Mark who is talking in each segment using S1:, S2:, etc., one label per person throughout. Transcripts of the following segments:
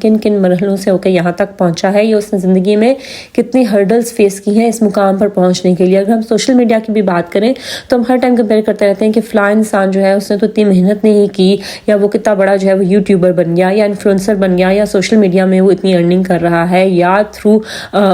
S1: کن کن مرحلوں سے ہو کے یہاں تک پہنچا ہے، یا اس نے زندگی میں کتنی ہرڈلز فیس کی ہیں اس مقام پر پہنچنے کے لیے. اگر ہم سوشل میڈیا کی بھی بات کریں تو ہم ہر ٹائم کمپیئر کرتے رہتے ہیں کہ فلاں انسان جو ہے اس نے تو اتنی محنت نہیں کی، یا وہ کتنا بڑا جو ہے وہ یوٹیوبر بن گیا یا انفلوئنسر بن گیا، یا سوشل میڈیا میں وہ اتنی ارننگ کر رہا ہے، یا تھرو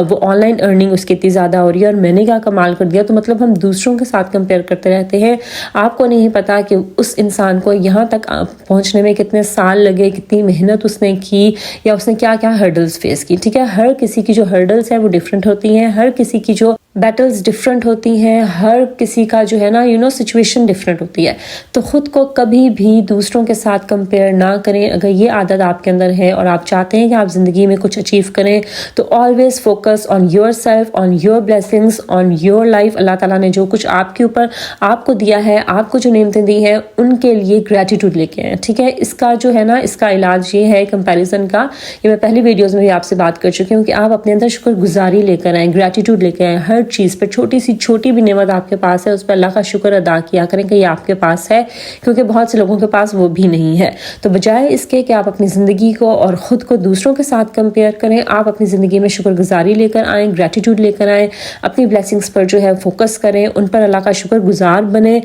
S1: وہ آن لائن ارننگ اس کی اتنی زیادہ ہو رہی ہے اور میں نے کیا کمال کر دیا. تو مطلب ہم دوسروں کے ساتھ کمپیئر کرتے رہتے ہیں. آپ کو نہیں پتا کہ اس انسان کو یہاں تک پہنچنے میں کتنے سال لگے، کتنی محنت اس نے کی، یا اس نے کیا کیا ہرڈلز فیس کی. ٹھیک ہے، ہر کسی کی جو ہرڈلز ہیں وہ ڈفرینٹ ہوتی ہیں، ہر کسی کی جو بیٹلز ڈفرینٹ ہوتی ہیں، ہر کسی کا جو ہے نا سچویشن ڈفرینٹ ہوتی ہے. تو خود کو کبھی بھی دوسروں کے ساتھ کمپیئر نہ کریں. اگر یہ عادت آپ کے اندر ہے اور آپ چاہتے ہیں کہ آپ زندگی میں کچھ اچیو کریں تو always focus on your self, on your blessings, on your life. اللہ تعالیٰ نے جو کچھ آپ کے اوپر آپ کو دیا ہے، آپ کو جو نعمتیں دی ہیں، ان کے لیے گریٹیٹیوڈ لے کے آئیں. ٹھیک ہے، اس کا جو ہے نا اس کا علاج یہ ہے کمپیریزن کا. یہ میں پہلی ویڈیوز میں بھی آپ سے بات کر چکی ہوں کہ آپ اپنے اندر شکر گزاری لے کر آئیں، گریٹیٹیوڈ لے کے آئیں. ہر چیز پہ، چھوٹی سی چھوٹی بھی نعمت آپ کے پاس ہے اس پہ اللہ کا شکر ادا کیا کریں کہ یہ آپ کے پاس ہے، کیونکہ بہت سے لوگوں کے پاس وہ بھی نہیں ہے. تو بجائے اس کے کہ آپ اپنی زندگی کو اور خود کو دوسروں کے ساتھ کمپیئر کریں، آپ اپنی زندگی میں شکر گزاری لے کر آئیں، گریٹیٹیوڈ لے کر آئیں، اپنی بلیسنگز پر جو ہے فوکس کریں، ان پر اللہ کا شکر گزار بنیں،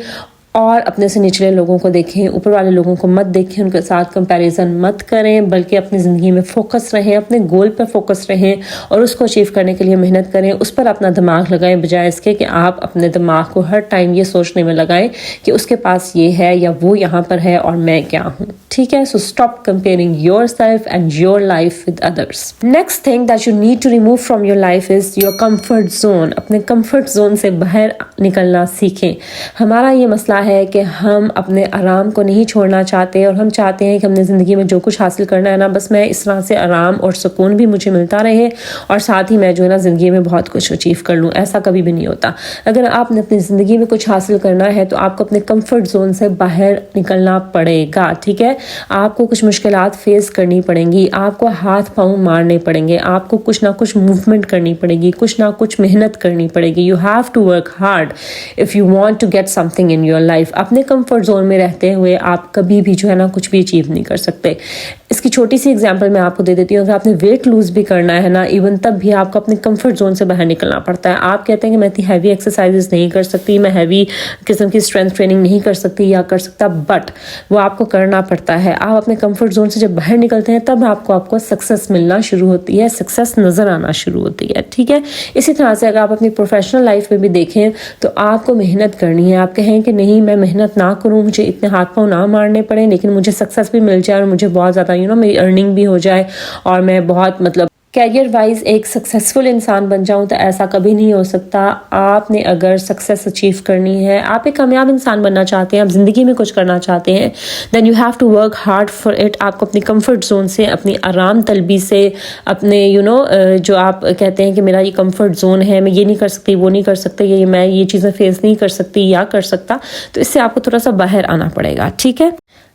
S1: اور اپنے سے نچلے لوگوں کو دیکھیں، اوپر والے لوگوں کو مت دیکھیں، ان کے ساتھ کمپیریزن مت کریں، بلکہ اپنی زندگی میں فوکس رہیں، اپنے گول پر فوکس رہیں اور اس کو اچیو کرنے کے لیے محنت کریں. اس پر اپنا دماغ لگائیں، بجائے اس کے کہ آپ اپنے دماغ کو ہر ٹائم یہ سوچنے میں لگائیں کہ اس کے پاس یہ ہے یا وہ یہاں پر ہے اور میں کیا ہوں. ٹھیک ہے، so stop comparing yourself and your life with others. Next thing that you need to remove from your life is your comfort zone. اپنے کمفرٹ زون سے باہر نکلنا سیکھیں. ہمارا یہ مسئلہ ہے کہ ہم اپنے آرام کو نہیں چھوڑنا چاہتے، اور ہم چاہتے ہیں کہ ہم نے زندگی میں جو کچھ حاصل کرنا ہے نا، بس میں اس طرح سے آرام اور سکون بھی مجھے ملتا رہے اور ساتھ ہی میں جو ہے نا زندگی میں بہت کچھ اچیو کر لوں. ایسا کبھی بھی نہیں ہوتا. اگر آپ نے اپنی زندگی میں کچھ حاصل کرنا ہے تو آپ کو اپنے کمفرٹ زون سے باہر نکلنا پڑے گا. ٹھیک ہے، آپ کو کچھ مشکلات فیس کرنی پڑیں گی، آپ کو ہاتھ پاؤں مارنے پڑیں گے، آپ کو کچھ نہ کچھ موومنٹ کرنی پڑے گی، کچھ نہ کچھ محنت کرنی پڑے گی. You have to work hard if you want to get something in your life. اپنے کمفرٹ زون میں رہتے ہوئے آپ کبھی بھی جو ہے نا کچھ بھی اچیو نہیں کر سکتے. اس کی چھوٹی سی اگزامپل میں آپ کو دے دیتی ہوں. اگر آپ نے ویٹ لوز بھی کرنا ہے نا، ایون تب بھی آپ کو اپنے کمفرٹ زون سے باہر نکلنا پڑتا ہے. آپ کہتے ہیں کہ میں اتنی ہیوی ایکسرسائزز نہیں کر سکتی، میں ہیوی قسم کی اسٹرینتھ ٹریننگ نہیں کر سکتی یا کر سکتا، بٹ وہ آپ کو کرنا پڑتا ہے. آپ اپنے کمفرٹ زون سے جب باہر نکلتے ہیں تب آپ کو سکسیس ملنا شروع ہوتی ہے، سکسیس نظر آنا شروع ہوتی ہے. ٹھیک ہے، اسی طرح سے اگر آپ اپنی پروفیشنل لائف میں بھی دیکھیں تو آپ کو محنت کرنی ہے. آپ کہیں کہ نہیں میں محنت نہ کروں، مجھے اتنے ہاتھ پاؤں نہ مارنے پڑے، لیکن مجھے سکسیس بھی مل جائے اور مجھے بہت زیادہ میری ارننگ بھی ہو جائے اور میں بہت کیریئر وائز ایک سکسیسفل انسان بن جاؤں. تو ایسا کبھی نہیں ہو سکتا. آپ نے اگر سکسیس اچیو کرنی ہے، آپ ایک کامیاب انسان بننا چاہتے ہیں، آپ زندگی میں کچھ کرنا چاہتے ہیں، then you have to work hard for it. آپ کو اپنی کمفرٹ زون سے، اپنی آرام طلبی سے، اپنے جو آپ کہتے ہیں کہ میرا یہ کمفرٹ زون ہے، میں یہ نہیں کر سکتی، وہ نہیں کر سکتے، یہ میں یہ چیزیں فیس نہیں کر سکتی یا کر سکتا، تو اس سے آپ کو تھوڑا سا باہر آنا پڑے گا. ٹھیک ہے،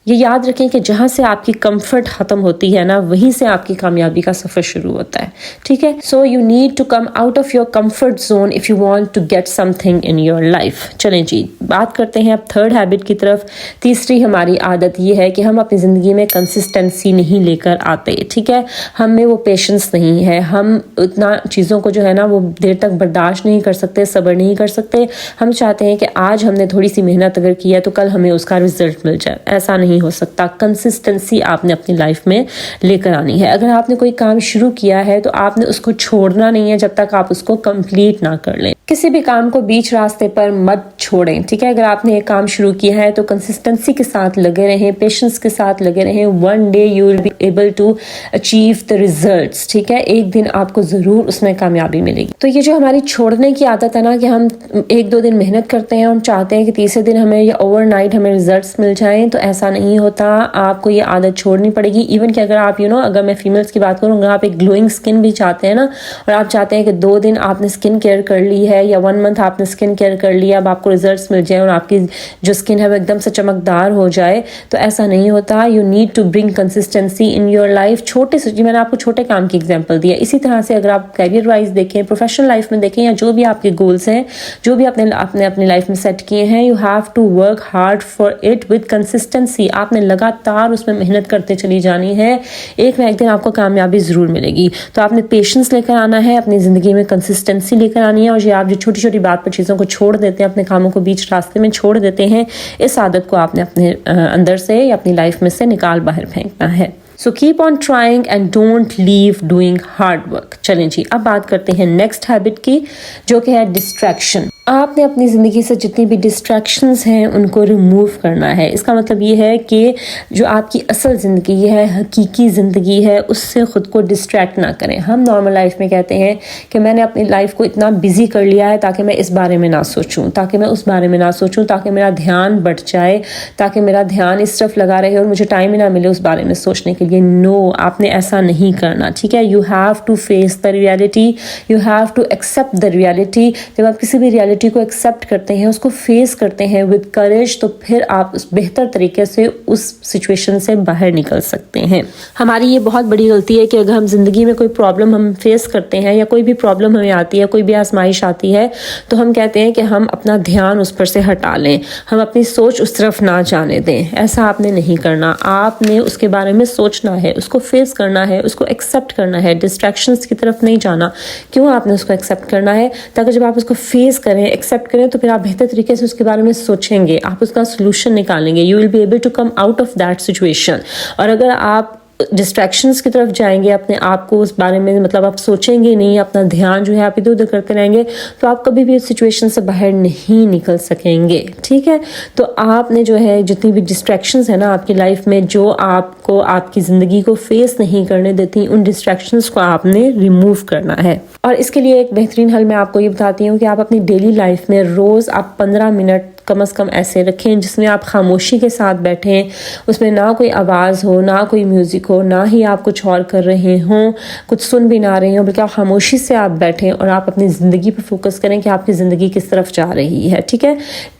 S1: یہ یاد رکھیں کہ جہاں سے آپ کی کمفرٹ ختم ہوتی ہے نا، وہیں سے آپ کی کامیابی کا سفر شروع ہوتا ہے. ٹھیک ہے، so you need to come out of your comfort zone if you want to get something in your life. چلیں جی، بات کرتے ہیں اب تھرڈ ہیبٹ کی طرف. تیسری ہماری عادت یہ ہے کہ ہم اپنی زندگی میں کنسسٹنسی نہیں لے کر آتے. ٹھیک ہے، ہم میں وہ پیشنس نہیں ہے، ہم اتنا چیزوں کو جو ہے نا وہ دیر تک برداشت نہیں کر سکتے، صبر نہیں کر سکتے. ہم چاہتے ہیں کہ آج ہم نے تھوڑی سی محنت اگر کی ہے تو کل ہمیں اس کا رزلٹ مل جائے. ایسا نہیں ہو سکتا. کنسسٹنسی آپ نے اپنی لائف میں لے کر آنی ہے. اگر آپ نے کوئی کام شروع کیا ہے تو آپ نے اس کو چھوڑنا نہیں ہے جب تک آپ اس کو کمپلیٹ نہ کر لیں. کسی بھی کام کو بیچ راستے پر مت چھوڑیں. ٹھیک ہے، اگر آپ نے ایک کام شروع کیا ہے تو کنسسٹنسی کے ساتھ لگے رہیں، پیشنس کے ساتھ لگے رہیں. One day you will be able to achieve the results. ٹھیک ہے، ایک دن آپ کو ضرور اس میں کامیابی ملے گی. تو یہ جو ہماری چھوڑنے کی عادت ہے نا کہ ہم ایک دو دن محنت کرتے ہیں، ہم چاہتے ہیں کہ تیسرے دن ہمیں یا اوور نائٹ ہمیں ریزلٹس مل جائیں، تو ایسا نہیں ہوتا. آپ کو یہ عادت چھوڑنی پڑے گی. ایون کہ اگر آپ اگر میں فیمیلز کی بات کروں، اگر آپ ایک گلوئنگ سکن بھی چاہتے ہیں نا، اور آپ چاہتے ہیں کہ 2 دن آپ نے سکن کیئر کر لی ہے یا 1 منتھ آپ نے سکن کیئر کر لیا، اب آپ کو ریزلٹس مل جائیں اور آپ کی جو سکن ہے وہ ایک دم سے چمکدار ہو جائے، تو ایسا نہیں ہوتا. You need to bring consistency in your life. چھوٹے سے میں نے آپ کو چھوٹے کام کی ایگزامپل دیا. اسی طرح سے اگر آپ کیریئر وائز دیکھیں، پروفیشنل لائف میں دیکھیں، یا جو بھی آپ کے گولس ہیں، جو بھی آپ نے اپنی لائف میں سیٹ کیے ہیں، you have to work hard for it with consistency. آپ نے لگاتار اس میں محنت کرتے چلی جانی ہے، ایک نہ ایک دن آپ کو کامیابی ضرور ملے گی. تو آپ نے پیشنس لے کر آنا ہے، اپنی زندگی میں کنسسٹنسی لے کر آنی ہے، اور یہ آپ جو چھوٹی چھوٹی بات پر چیزوں کو چھوڑ دیتے ہیں، اپنے کاموں کو بیچ راستے میں چھوڑ دیتے ہیں، اس عادت کو آپ نے اپنے اندر سے یا اپنی لائف میں سے نکال باہر پھینکنا ہے. So keep on trying and don't leave doing hard work. چلیں جی اب بات کرتے ہیں نیکسٹ ہیبٹ کی، جو کہ ہے ڈسٹریکشن. آپ نے اپنی زندگی سے جتنی بھی ڈسٹریکشنز ہیں ان کو ریموو کرنا ہے. اس کا مطلب یہ ہے کہ جو آپ کی اصل زندگی ہے، حقیقی زندگی ہے، اس سے خود کو ڈسٹریکٹ نہ کریں. ہم نارمل لائف میں کہتے ہیں کہ میں نے اپنی لائف کو اتنا بزی کر لیا ہے تاکہ میں اس بارے میں نہ سوچوں، تاکہ میں اس بارے میں نہ سوچوں، تاکہ میرا دھیان بٹ جائے، تاکہ میرا دھیان اس طرف لگا رہے اور مجھے ٹائم ہی نہ ملے اس بارے میں سوچنے کے لیے. نو، آپ نے ایسا نہیں کرنا. ٹھیک ہے، you have to face the reality, you have to accept the reality. جب آپ کسی بھی ریالٹی کو ایکسیپٹ کرتے ہیں، اس کو فیس کرتے ہیں ود کریج، تو پھر آپ اس بہتر طریقے سے اس سچویشن سے باہر نکل سکتے ہیں. ہماری یہ بہت بڑی غلطی ہے کہ اگر ہم زندگی میں کوئی پرابلم ہم فیس کرتے ہیں یا کوئی بھی پرابلم ہمیں آتی ہے، کوئی بھی آزمائش آتی ہے، تو ہم کہتے ہیں کہ ہم اپنا دھیان اس پر سے ہٹا لیں، ہم اپنی سوچ اس طرف نہ جانے دیں. ایسا آپ نے نہیں کرنا. آپ نے اس کے بارے میں سوچنا ہے، اس کو فیس کرنا ہے، اس کو ایکسیپٹ کرنا ہے. ڈسٹریکشنز کی طرف نہیں جانا. کیوں آپ نے اس کو ایکسیپٹ کرنا ہے؟ تاکہ جب آپ اس کو فیس کریں، ایکسیپٹ کریں، تو پھر آپ بہتر طریقے سے اس کے بارے میں سوچیں گے، آپ اس کا سولوشن نکالیں گے. You will be able to come out of that situation. اور اگر آپ ڈسٹریکشنز کی طرف جائیں گے، اپنے آپ کو اس بارے میں مطلب آپ سوچیں گے نہیں، اپنا دھیان جو ہے آپ ادھر ادھر کرتے رہیں گے، تو آپ کبھی بھی اس سچویشن سے باہر نہیں نکل سکیں گے. ٹھیک ہے، تو آپ نے جو ہے جتنی بھی ڈسٹریکشنز ہیں نا آپ کی لائف میں، جو آپ کو آپ کی زندگی کو فیس نہیں کرنے دیتی، ان ڈسٹریکشنز کو آپ نے ریموو کرنا ہے. اور اس کے لیے ایک بہترین حل میں آپ کو یہ بتاتی ہوں کہ آپ اپنی ڈیلی لائف میں روز آپ 15 منٹ کم از کم ایسے رکھیں جس میں آپ خاموشی کے ساتھ بیٹھیں، اس میں نہ کوئی آواز ہو، نہ کوئی میوزک ہو، نہ ہی آپ کچھ اور کر رہے ہوں، کچھ سن بھی نہ رہے ہوں، بلکہ آپ خاموشی سے آپ بیٹھیں اور آپ اپنی زندگی پہ فوکس کریں کہ آپ کی زندگی کس طرف جا رہی ہے. ٹھیک ہے،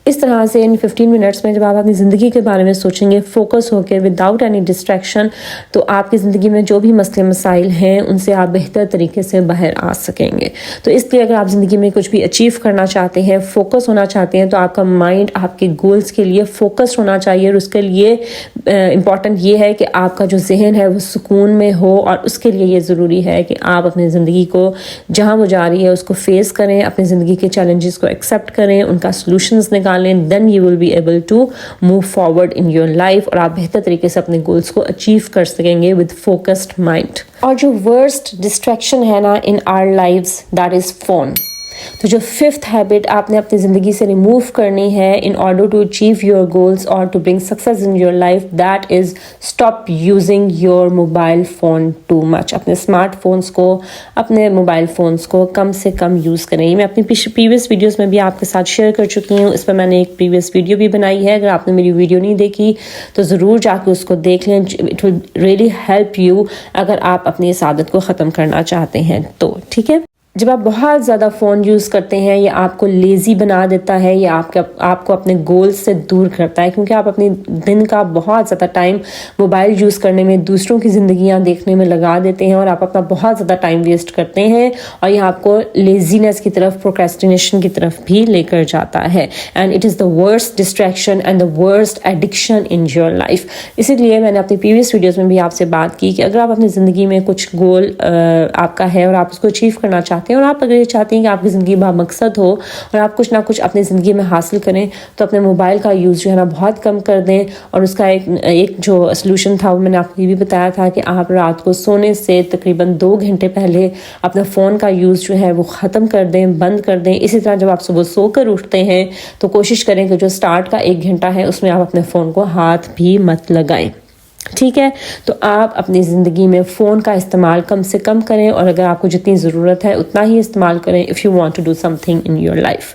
S1: اس طرح سے ان 15 منٹس میں جب آپ اپنی زندگی کے بارے میں سوچیں گے فوکس ہو کے وداؤٹ اینی ڈسٹریکشن، تو آپ کی زندگی میں جو بھی مسئلے مسائل ہیں ان سے آپ بہتر طریقے سے باہر آ سکیں گے. تو اس لیے اگر آپ زندگی میں کچھ بھی اچیو کرنا چاہتے ہیں، فوکس ہونا چاہتے ہیں، تو آپ کا مائنڈ آپ کے گولز کے لیے فوکس ہونا چاہیے. اور اس کے لیے امپورٹنٹ یہ ہے کہ آپ کا جو ذہن ہے وہ سکون میں ہو، اور اس کے لیے یہ ضروری ہے کہ آپ اپنی زندگی کو جہاں وہ جا رہی ہے اس کو فیس کریں، اپنی زندگی کے چیلنجز کو ایکسیپٹ کریں، ان کا سولوشنز نکالیں. then you will be able to move forward in your life، اور آپ بہتر طریقے سے اپنے گولز کو اچیو کر سکیں گے with focused mind. اور جو worst distraction ہے نا in our lives that is phone. تو جو 5th ہیبٹ آپ نے اپنی زندگی سے ریموو کرنی ہے in order to achieve your goals or to bring success in your life, that is stop using your mobile phone too much. اپنے اسمارٹ فونس کو، اپنے موبائل فونس کو کم سے کم یوز کریں. یہ میں اپنی پریویس ویڈیوز میں بھی آپ کے ساتھ شیئر کر چکی ہوں. اس پہ میں نے ایک پریویس ویڈیو بھی بنائی ہے. اگر آپ نے میری ویڈیو نہیں دیکھی تو ضرور جا کے اس کو دیکھ لیں. It will really help you اگر آپ اپنی اس عادت کو ختم کرنا چاہتے ہیں تو. ٹھیک ہے، جب آپ بہت زیادہ فون یوز کرتے ہیں، یہ آپ کو لیزی بنا دیتا ہے، یہ آپ کو اپنے گول سے دور کرتا ہے، کیونکہ آپ اپنے دن کا بہت زیادہ ٹائم موبائل یوز کرنے میں، دوسروں کی زندگیاں دیکھنے میں لگا دیتے ہیں، اور آپ اپنا بہت زیادہ ٹائم ویسٹ کرتے ہیں، اور یہ آپ کو لیزینس کی طرف، پروکریسٹینیشن کی طرف بھی لے کر جاتا ہے. And it is the worst distraction and the worst addiction in your life. اسی لیے میں نے اپنی پریویس ویڈیوز میں بھی آپ سے بات کی کہ اگر آپ اپنی زندگی میں کچھ گول آپ کا ہے اور آپ اس کو اچیو کرنا چاہتے ہیں، اور آپ اگر یہ چاہتے ہیں کہ آپ کی زندگی با مقصد ہو اور آپ کچھ نہ کچھ اپنی زندگی میں حاصل کریں، تو اپنے موبائل کا یوز جو ہے نا بہت کم کر دیں. اور اس کا ایک جو سلوشن تھا وہ میں نے آپ کو یہ بھی بتایا تھا کہ آپ رات کو سونے سے تقریباً 2 گھنٹے پہلے اپنا فون کا یوز جو ہے وہ ختم کر دیں، بند کر دیں. اسی طرح جب آپ صبح سو کر اٹھتے ہیں تو کوشش کریں کہ جو سٹارٹ کا 1 گھنٹہ ہے اس میں آپ اپنے فون کو ہاتھ بھی مت لگائیں. ٹھیک ہے، تو آپ اپنی زندگی میں فون کا استعمال کم سے کم کریں، اور اگر آپ کو جتنی ضرورت ہے اتنا ہی استعمال کریں if you want to do something in your life.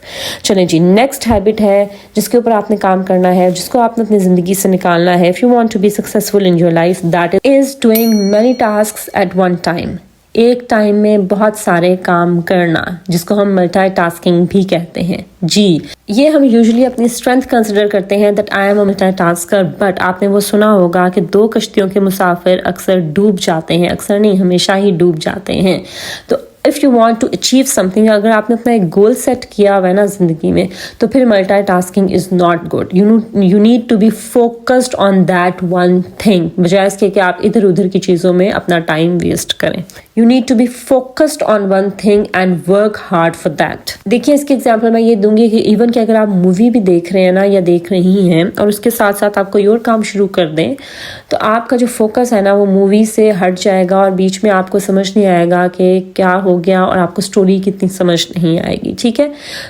S1: چلیں جی، نیکسٹ ہیبٹ ہے جس کے اوپر آپ نے کام کرنا ہے، جس کو آپ نے اپنی زندگی سے نکالنا ہے. if you want to be successful in your life, that is doing many tasks at one time. ایک ٹائم میں بہت سارے کام کرنا، جس کو ہم ملٹی ٹاسکنگ بھی کہتے ہیں. جی، یہ ہم یوزلی اپنی اسٹرینتھ کنسیڈر کرتے ہیں that I am a multi tasker, but آپ نے وہ سنا ہوگا کہ 2 کشتیوں کے مسافر اکثر ڈوب جاتے ہیں، اکثر نہیں ہمیشہ ہی ڈوب جاتے ہیں. تو if you want to achieve something, اگر آپ نے اپنا ایک گول سیٹ کیا ہوا ہے نا زندگی میں, تو پھر multitasking is not good. You need to be focused on that one thing, بجائے اس کے کہ آپ ادھر ادھر کی چیزوں میں اپنا ٹائم ویسٹ کریں. You need to be focused on one thing and work hard for that. دیکھیے اس کی ایگزامپل میں یہ دوں گی کہ ایون کہ اگر آپ مووی بھی دیکھ رہے ہیں نا یا دیکھ رہی ہیں, اور اس کے ساتھ ساتھ آپ کوئی اور کام شروع کر دیں, تو آپ کا جو فوکس ہے نا وہ مووی سے ہٹ جائے گا, اور بیچ میں آپ کو سمجھ نہیں آئے گا کہ کیا ہو گیا, اور آپ کو اسٹوری کتنی سمجھ نہیں آئے گی. ٹھیک ہے,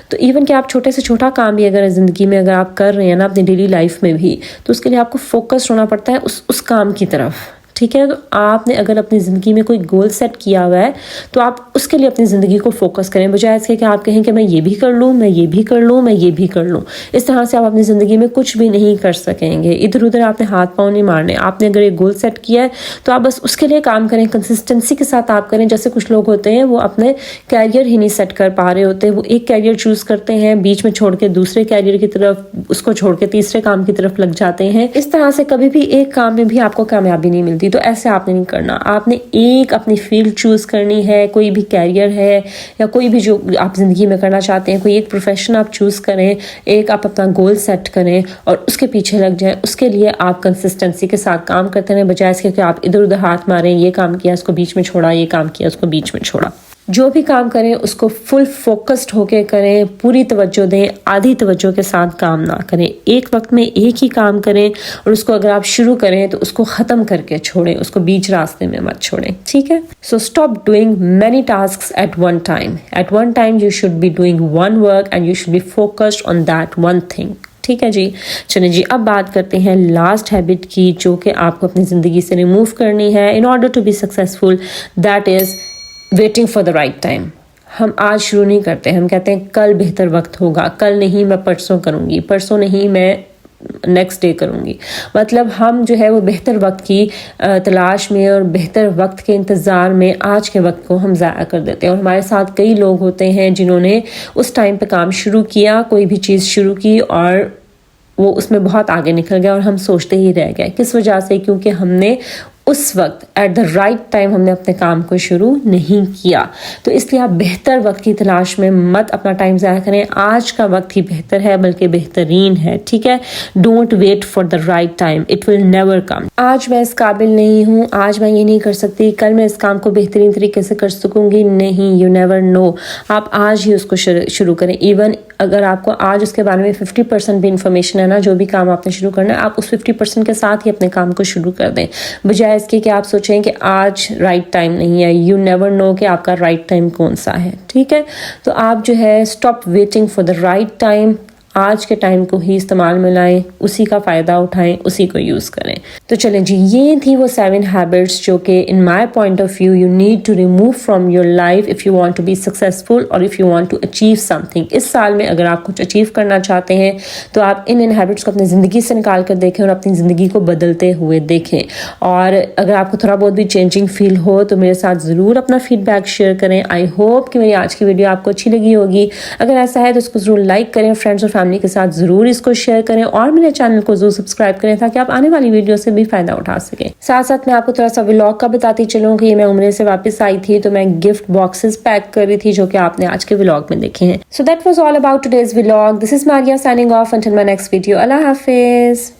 S1: تو ایون کہ آپ چھوٹے سے چھوٹا کام بھی اگر زندگی میں اگر آپ کر رہے ہیں نا اپنی ڈیلی لائف میں بھی, تو اس کے لیے آپ کو فوکس ہونا پڑتا ہے اس کام کی طرف. ٹھیک ہے, تو آپ نے اگر اپنی زندگی میں کوئی گول سیٹ کیا ہوا ہے تو آپ اس کے لیے اپنی زندگی کو فوکس کریں, بجائے اس کے کہ آپ کہیں کہ میں یہ بھی کر لوں, میں یہ بھی کر لوں, میں یہ بھی کر لوں. اس طرح سے آپ اپنی زندگی میں کچھ بھی نہیں کر سکیں گے. ادھر ادھر آپ نے ہاتھ پاؤں نہیں مارنے. آپ نے اگر ایک گول سیٹ کیا ہے تو آپ بس اس کے لیے کام کریں, کنسسٹنسی کے ساتھ آپ کریں. جیسے کچھ لوگ ہوتے ہیں وہ اپنے کیریئر ہی نہیں سیٹ کر پا رہے ہوتے, وہ ایک کیریئر چوز کرتے ہیں, بیچ میں چھوڑ کے دوسرے کیریئر کی طرف, اس کو چھوڑ کے تیسرے کام کی طرف لگ جاتے ہیں. اس طرح سے کبھی بھی ایک کام میں بھی آپ کو کامیابی نہیں ملتی. تو ایسے آپ نے نہیں کرنا. آپ نے ایک اپنی فیلڈ چوز کرنی ہے, کوئی بھی کیریئر ہے یا کوئی بھی جو آپ زندگی میں کرنا چاہتے ہیں, کوئی ایک پروفیشن آپ چوز کریں, ایک آپ اپنا گول سیٹ کریں اور اس کے پیچھے لگ جائیں. اس کے لیے آپ کنسسٹنسی کے ساتھ کام کرتے رہیں, بجائے اس کے کہ آپ ادھر ادھر ہاتھ ماریں, یہ کام کیا اس کو بیچ میں چھوڑا, یہ کام کیا اس کو بیچ میں چھوڑا. جو بھی کام کریں اس کو فل فوکسڈ ہو کے کریں, پوری توجہ دیں, آدھی توجہ کے ساتھ کام نہ کریں. ایک وقت میں ایک ہی کام کریں, اور اس کو اگر آپ شروع کریں تو اس کو ختم کر کے چھوڑیں, اس کو بیچ راستے میں مت چھوڑیں. ٹھیک ہے, so stop doing many tasks at one time. At one time you should be doing one work and you should be focused on that one thing. ٹھیک ہے جی, چلیں جی اب بات کرتے ہیں لاسٹ ہیبٹ کی, جو کہ آپ کو اپنی زندگی سے ریموو کرنی ہے in order to be successful. That is waiting for the right time. ہم آج شروع نہیں کرتے, ہم کہتے ہیں کل بہتر وقت ہوگا, کل نہیں میں پرسوں کروں گی, پرسوں نہیں میں نیکسٹ ڈے کروں گی. مطلب ہم جو ہے وہ بہتر وقت کی تلاش میں اور بہتر وقت کے انتظار میں آج کے وقت کو ہم ضائع کر دیتے ہیں. اور ہمارے ساتھ کئی لوگ ہوتے ہیں جنہوں نے اس ٹائم پہ کام شروع کیا, کوئی بھی چیز شروع کی, اور وہ اس میں بہت آگے نکل گیا, اور ہم سوچتے ہی رہ گئے. کس وجہ سے؟ کیونکہ ہم نے اس وقت ایٹ دا رائٹ ٹائم ہم نے اپنے کام کو شروع نہیں کیا. تو اس لیے آپ بہتر وقت کی تلاش میں مت اپنا ٹائم ضائع کریں. آج کا وقت ہی بہتر ہے, بلکہ بہترین ہے. ٹھیک ہے, don't wait for the right time, it will never come. آج میں اس قابل نہیں ہوں, آج میں یہ نہیں کر سکتی, کل میں اس کام کو بہترین طریقے سے کر سکوں گی, نہیں, یو نیور نو. آپ آج ہی اس کو شروع کریں. ایون اگر آپ کو آج اس کے بارے میں 50% بھی انفارمیشن ہے نا, جو بھی کام آپ نے شروع کرنا ہے, آپ اس 50% کے ساتھ ہی اپنے کام کو شروع کر دیں, بجائے اس کی کہ آپ سوچیں کہ آج رائٹ ٹائم نہیں ہے. یو نیور نو کہ آپ کا رائٹ ٹائم کون سا ہے. ٹھیک ہے, تو آپ جو ہے stop waiting for the right time, آج کے ٹائم کو ہی استعمال میں لائیں, اسی کا فائدہ اٹھائیں, اسی کو یوز کریں. تو چلیں جی, یہ تھی وہ 7 ہیبٹس جو کہ in my point of view you need to remove from your life if you want to be successful اور if you want to achieve something. اس سال میں اگر آپ کچھ اچیو کرنا چاہتے ہیں تو آپ ان ہیبٹس کو اپنی زندگی سے نکال کر دیکھیں اور اپنی زندگی کو بدلتے ہوئے دیکھیں. اور اگر آپ کو تھوڑا بہت بھی چینجنگ فیل ہو تو میرے ساتھ ضرور اپنا فیڈ بیک شیئر کریں. آئی ہوپ کہ میری آج کی ویڈیو آپ کو اچھی لگی ہوگی. اگر ایسا ہے تو اس کو ضرور لائک کریں, فرینڈس اور فیملی کے ساتھ ضرور اس کو شیئر کریں, اور میرے چینل کو ضرور سبسکرائب کریں تاکہ آپ آنے والی ویڈیو سے بھی فائدہ اٹھا سکیں. ساتھ ساتھ میں آپ کو تھوڑا سا ولاگ کا بتاتی چلوں کہ یہ میں عمرے سے واپس آئی تھی تو میں گفٹ باکسز پیک کر رہی تھی, جو کہ آپ نے آج کے ولاگ میں دیکھے ہیں. So that was all about today's vlog. This is Maria signing off until my next video. اللہ حافظ.